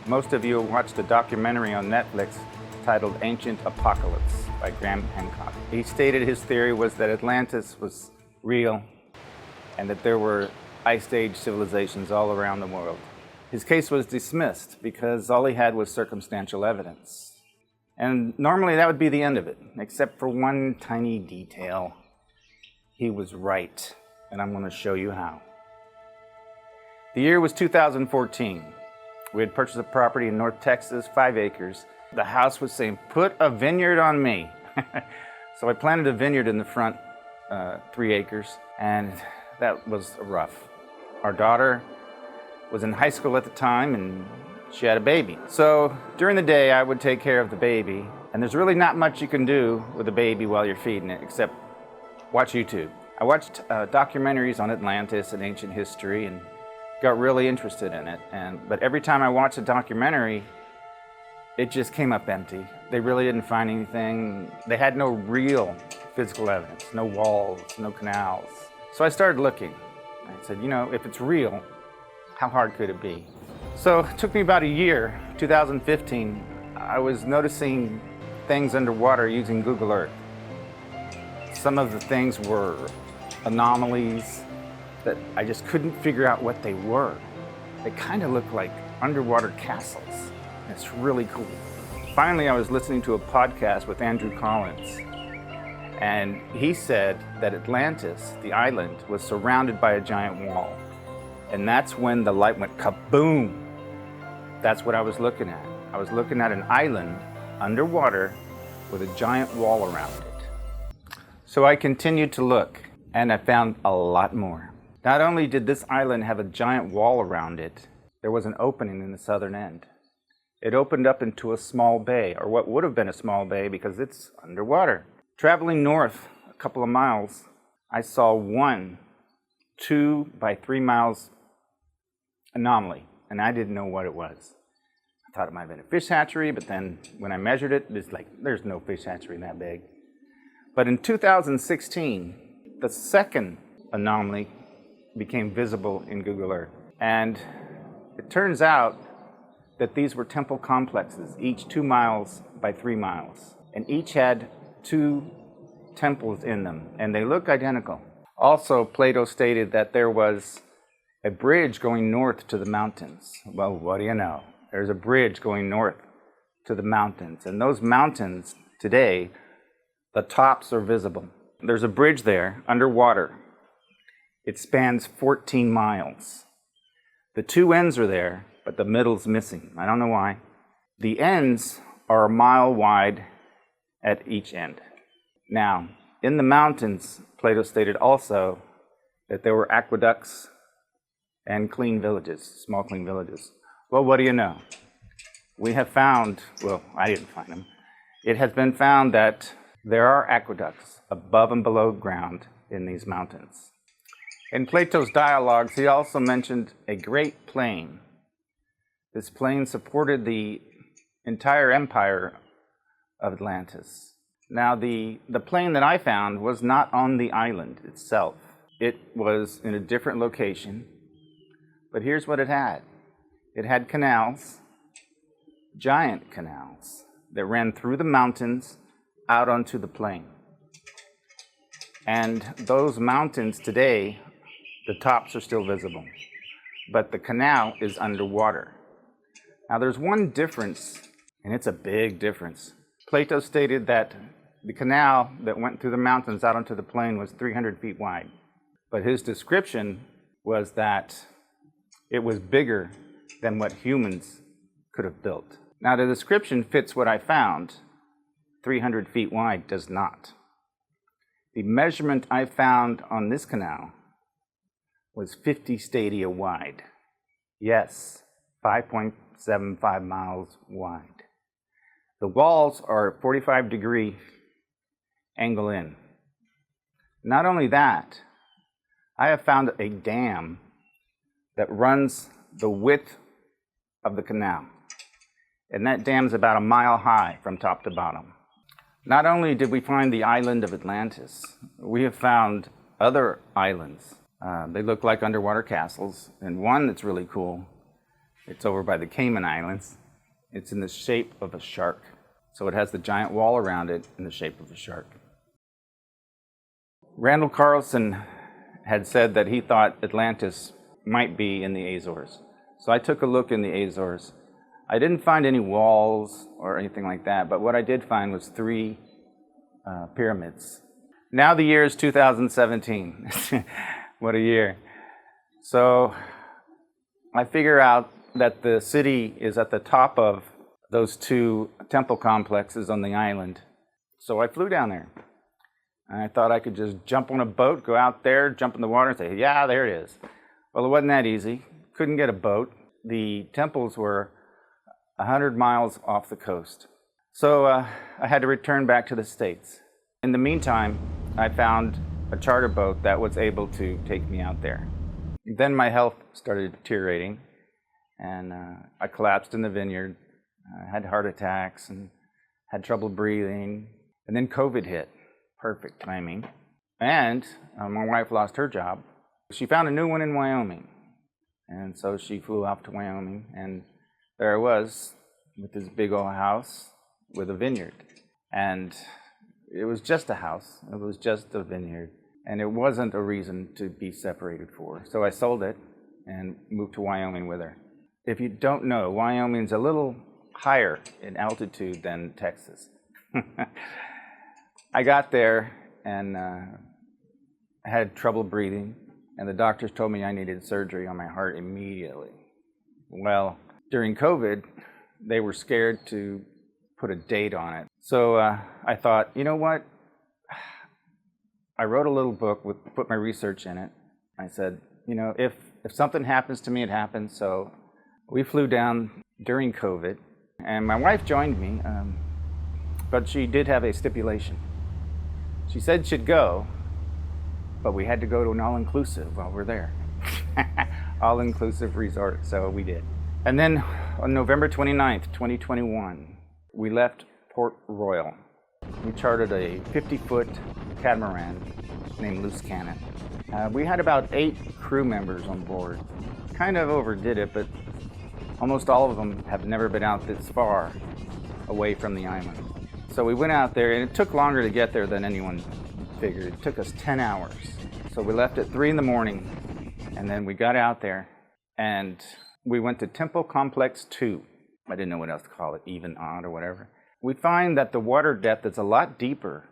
Most of you watched a documentary on Netflix titled Ancient Apocalypse by Graham Hancock. He stated his theory was that Atlantis was real and that there were Ice Age civilizations all around the world. His case was dismissed because all he had was circumstantial evidence. And normally that would be the end of it, except for one tiny detail. He was right, and I'm going to show you how. The year was 2014. We had purchased a property in North Texas, 5 acres. The house was saying, put a vineyard on me. So I planted a vineyard in the front 3 acres, and that was rough. Our daughter was in high school at the time, and she had a baby. So during the day, I would take care of the baby, and there's really not much you can do with a baby while you're feeding it, except watch YouTube. I watched documentaries on Atlantis and ancient history, and got really interested in it. But every time I watched a documentary, it just came up empty. They really didn't find anything. They had no real physical evidence, no walls, no canals. So I started looking. I said, you know, if it's real, how hard could it be? So it took me about a year, 2015, I was noticing things underwater using Google Earth. Some of the things were anomalies that I just couldn't figure out what they were. They kind of looked like underwater castles. It's really cool. Finally, I was listening to a podcast with Andrew Collins, and he said that Atlantis, the island, was surrounded by a giant wall. And that's when the light went kaboom. That's what I was looking at. I was looking at an island underwater with a giant wall around it. So I continued to look, and I found a lot more. Not only did this island have a giant wall around it, there was an opening in the southern end. It opened up into a small bay, or what would have been a small bay because it's underwater. Traveling north a couple of miles, I saw 2 by 3 miles anomaly, and I didn't know what it was. I thought it might have been a fish hatchery, but then when I measured it, it's like, there's no fish hatchery that big. But in 2016, the second anomaly became visible in Google Earth. And it turns out that these were temple complexes, each 2 miles by 3 miles. And each had 2 temples in them, and they look identical. Also, Plato stated that there was a bridge going north to the mountains. Well, what do you know? There's a bridge going north to the mountains. And those mountains today, the tops are visible. There's a bridge there underwater. It spans 14 miles. The 2 ends are there, but the middle's missing. I don't know why. The ends are a mile wide at each end. Now, in the mountains, Plato stated also that there were aqueducts and clean villages, small clean villages. Well, what do you know? We have found, well, I didn't find them. It has been found that there are aqueducts above and below ground in these mountains. In Plato's dialogues, he also mentioned a great plain. This plain supported the entire empire of Atlantis. Now, the plain that I found was not on the island itself. It was in a different location, but here's what it had. It had canals, giant canals, that ran through the mountains out onto the plain. And those mountains today, the tops are still visible, but the canal is underwater. Now there's one difference, and it's a big difference. Plato stated that the canal that went through the mountains out onto the plain was 300 feet wide, but his description was that it was bigger than what humans could have built. Now the description fits what I found. 300 feet wide does not. The measurement I found on this canal was 50 stadia wide. Yes, 5.75 miles wide. The walls are 45-degree angle in. Not only that, I have found a dam that runs the width of the canal. And that dam's about a mile high from top to bottom. Not only did we find the island of Atlantis, we have found other islands. They look like underwater castles, and one that's really cool, it's over by the Cayman Islands. It's in the shape of a shark. So it has the giant wall around it in the shape of a shark. Randall Carlson had said that he thought Atlantis might be in the Azores. So I took a look in the Azores. I didn't find any walls or anything like that, but what I did find was 3 pyramids. Now the year is 2017. What a year. So I figure out that the city is at the top of those 2 temple complexes on the island. So I flew down there. And I thought I could just jump on a boat, go out there, jump in the water and say, yeah, there it is. Well, it wasn't that easy. Couldn't get a boat. The temples were 100 miles off the coast. So I had to return back to the States. In the meantime, I found a charter boat that was able to take me out there. Then my health started deteriorating, and I collapsed in the vineyard. I had heart attacks and had trouble breathing. And then COVID hit. Perfect timing. And my wife lost her job. She found a new one in Wyoming. And so she flew off to Wyoming, and there I was with this big old house with a vineyard. And it was just a house. It was just a vineyard. And it wasn't a reason to be separated for. So I sold it and moved to Wyoming with her. If you don't know, Wyoming's a little higher in altitude than Texas. I got there and I had trouble breathing, and the doctors told me I needed surgery on my heart immediately. Well, during COVID, they were scared to put a date on it. So I thought, you know what? I wrote a little book, put my research in it. I said, you know, if something happens to me, it happens. So we flew down during COVID, and my wife joined me, but she did have a stipulation. She said she'd go, but we had to go to an all-inclusive while we're there. All-inclusive resort, so we did. And then on November 29th, 2021, we left Port Royal. We chartered a 50-foot catamaran named Loose Cannon. We had about 8 crew members on board. Kind of overdid it, but almost all of them have never been out this far away from the island. So we went out there, and it took longer to get there than anyone figured. It took us 10 hours. So we left at 3 in the morning, and then we got out there, and we went to Temple Complex 2. I didn't know what else to call it, even, odd, or whatever. We find that the water depth is a lot deeper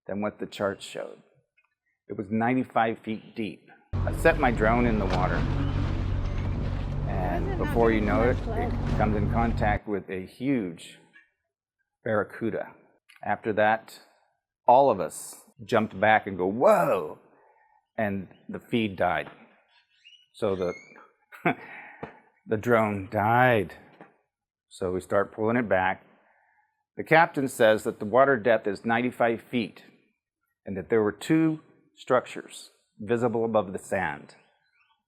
than what the charts showed. It was 95 feet deep. I set my drone in the water, and before you know it, it comes in contact with a huge barracuda. After that, all of us jumped back and go, whoa! And the feed died. So the drone died. So we start pulling it back. The captain says that the water depth is 95 feet and that there were 2 structures visible above the sand.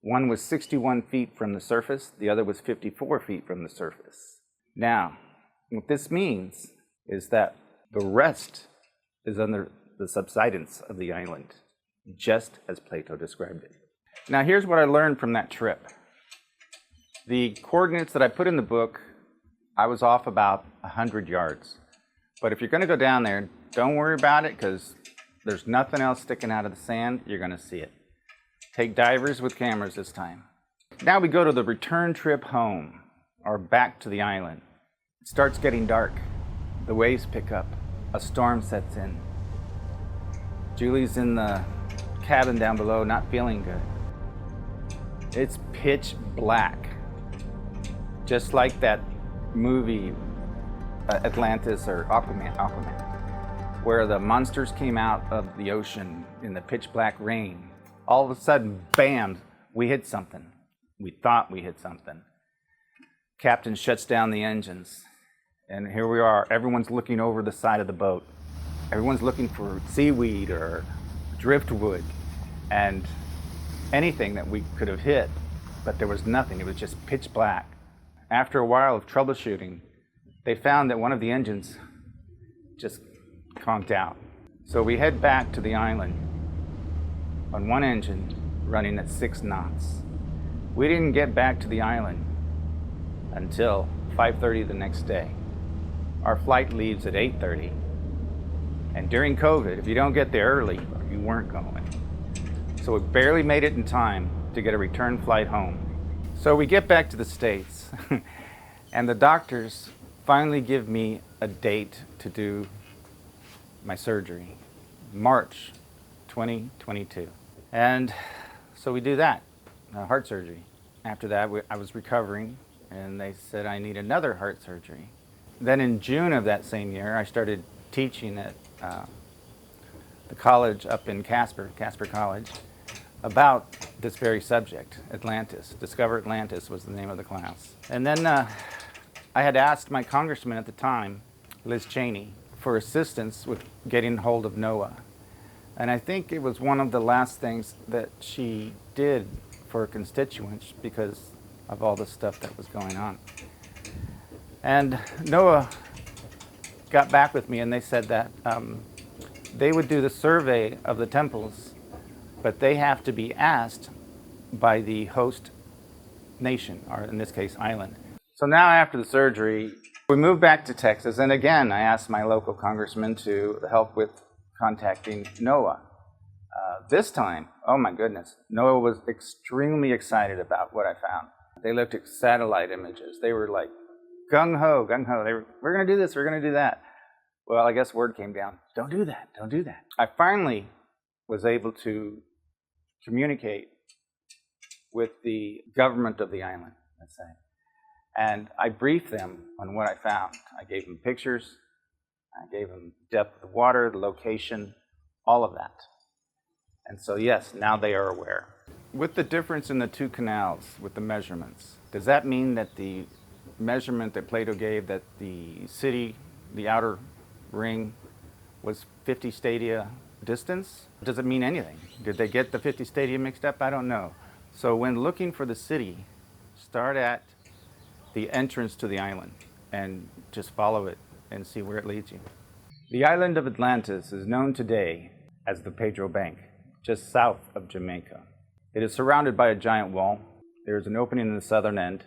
One was 61 feet from the surface, the other was 54 feet from the surface. Now, what this means is that the rest is under the subsidence of the island, just as Plato described it. Now, here's what I learned from that trip. The coordinates that I put in the book, I was off about 100 yards. But if you're going to go down there, don't worry about it, because there's nothing else sticking out of the sand. You're going to see it. Take divers with cameras this time. Now we go to the return trip home, or back to the island. It starts getting dark. The waves pick up. A storm sets in. Julie's in the cabin down below, not feeling good. It's pitch black. Just like that movie, Atlantis or Aquaman, where the monsters came out of the ocean in the pitch black rain. All of a sudden, bam, we hit something. We thought we hit something. Captain shuts down the engines. And here we are, everyone's looking over the side of the boat. Everyone's looking for seaweed or driftwood and anything that we could have hit, but there was nothing. It was just pitch black. After a while of troubleshooting, they found that one of the engines just conked out. So we head back to the island on one engine running at 6 knots. We didn't get back to the island until 5:30 the next day. Our flight leaves at 8:30. And during COVID, if you don't get there early, you weren't going. So we barely made it in time to get a return flight home. So we get back to the States, and the doctors finally give me a date to do my surgery, March 2022. And so we do that, heart surgery. After that, I was recovering, and they said I need another heart surgery. Then in June of that same year, I started teaching at the college up in Casper College, about this very subject, Atlantis. Discover Atlantis was the name of the class. And then I had asked my congressman at the time, Liz Cheney, for assistance with getting hold of NOAA. And I think it was one of the last things that she did for her constituents because of all the stuff that was going on. And NOAA got back with me and they said that they would do the survey of the temples, but they have to be asked by the host nation, or in this case, island. So now after the surgery, we moved back to Texas, and again, I asked my local congressman to help with contacting NOAA. This time, oh my goodness, NOAA was extremely excited about what I found. They looked at satellite images. They were like, gung-ho, gung-ho. We're going to do this, we're going to do that. Well, I guess word came down, don't do that, don't do that. I finally was able to communicate with the government of the island, let's say. And I briefed them on what I found. I gave them pictures, I gave them depth of water, the location, all of that. And so yes, now they are aware. With the difference in the two canals, with the measurements, does that mean that the measurement that Plato gave that the city, the outer ring, was 50 stadia distance? Does it mean anything? Did they get the 50 stadia mixed up? I don't know. So when looking for the city, start at the entrance to the island and just follow it and see where it leads you. The island of Atlantis is known today as the Pedro Bank, just south of Jamaica. It is surrounded by a giant wall. There is an opening in the southern end.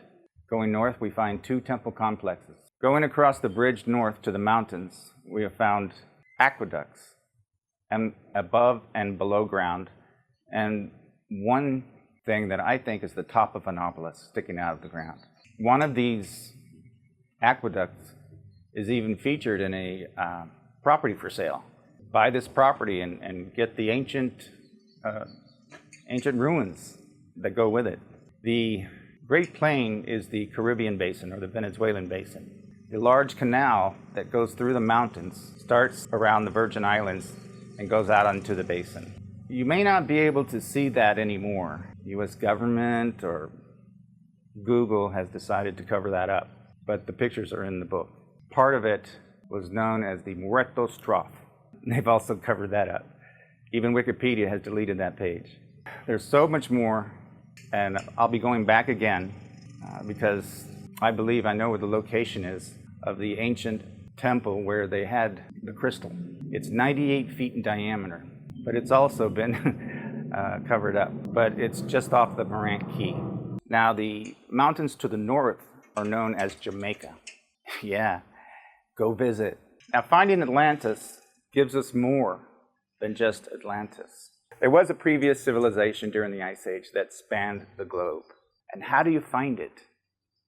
Going north, we find two temple complexes. Going across the bridge north to the mountains, we have found aqueducts, and above and below ground, and one thing that I think is the top of an obelisk sticking out of the ground. One of these aqueducts is even featured in a property for sale. Buy this property and get the ancient ruins that go with it. The Great Plain is the Caribbean basin or the Venezuelan basin. The large canal that goes through the mountains starts around the Virgin Islands and goes out onto the basin. You may not be able to see that anymore. U.S. government or Google has decided to cover that up, but the pictures are in the book. Part of it was known as the Muertos Trough. They've also covered that up. Even Wikipedia has deleted that page. There's so much more, and I'll be going back again because I believe I know where the location is of the ancient temple where they had the crystal. It's 98 feet in diameter, but it's also been covered up. But it's just off the Morant Key. Now, the mountains to the north are known as Jamaica. Yeah, go visit. Now, finding Atlantis gives us more than just Atlantis. There was a previous civilization during the Ice Age that spanned the globe. And how do you find it?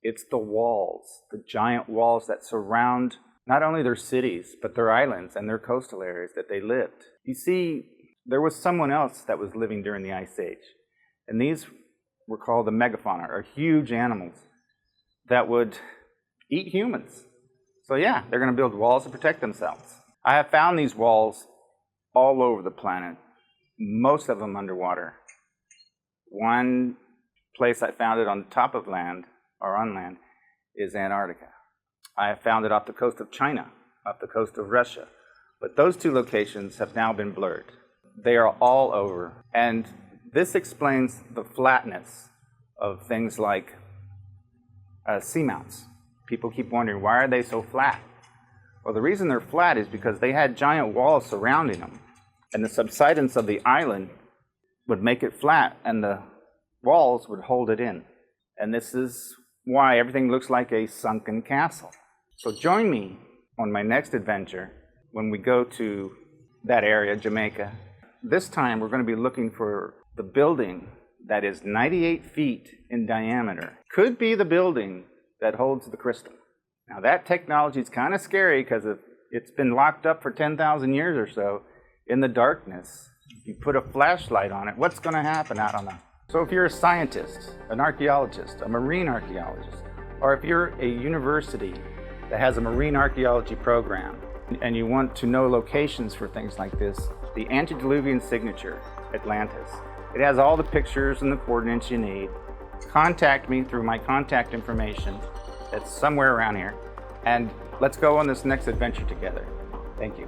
It's the walls, the giant walls that surround not only their cities, but their islands and their coastal areas that they lived. You see, there was someone else that was living during the Ice Age. And these were called the megafauna, or huge animals that would eat humans. So yeah, they're going to build walls to protect themselves. I have found these walls all over the planet, most of them underwater. One place I found it on the top of land, or on land, is Antarctica. I have found it off the coast of China, off the coast of Russia. But those two locations have now been blurred. They are all over. And this explains the flatness of things like seamounts. People keep wondering, why are they so flat? Well, the reason they're flat is because they had giant walls surrounding them. And the subsidence of the island would make it flat, and the walls would hold it in. And this is why everything looks like a sunken castle. So join me on my next adventure when we go to that area, Jamaica. This time we're going to be looking for the building that is 98 feet in diameter. Could be the building that holds the crystal. Now that technology is kind of scary because it's been locked up for 10,000 years or so in the darkness. You put a flashlight on it, what's going to happen? I don't know. So if you're a scientist, an archaeologist, a marine archaeologist, or if you're a university that has a marine archaeology program and you want to know locations for things like this, the Antediluvian Signature, Atlantis. It has all the pictures and the coordinates you need. Contact me through my contact information that's somewhere around here, and let's go on this next adventure together. Thank you.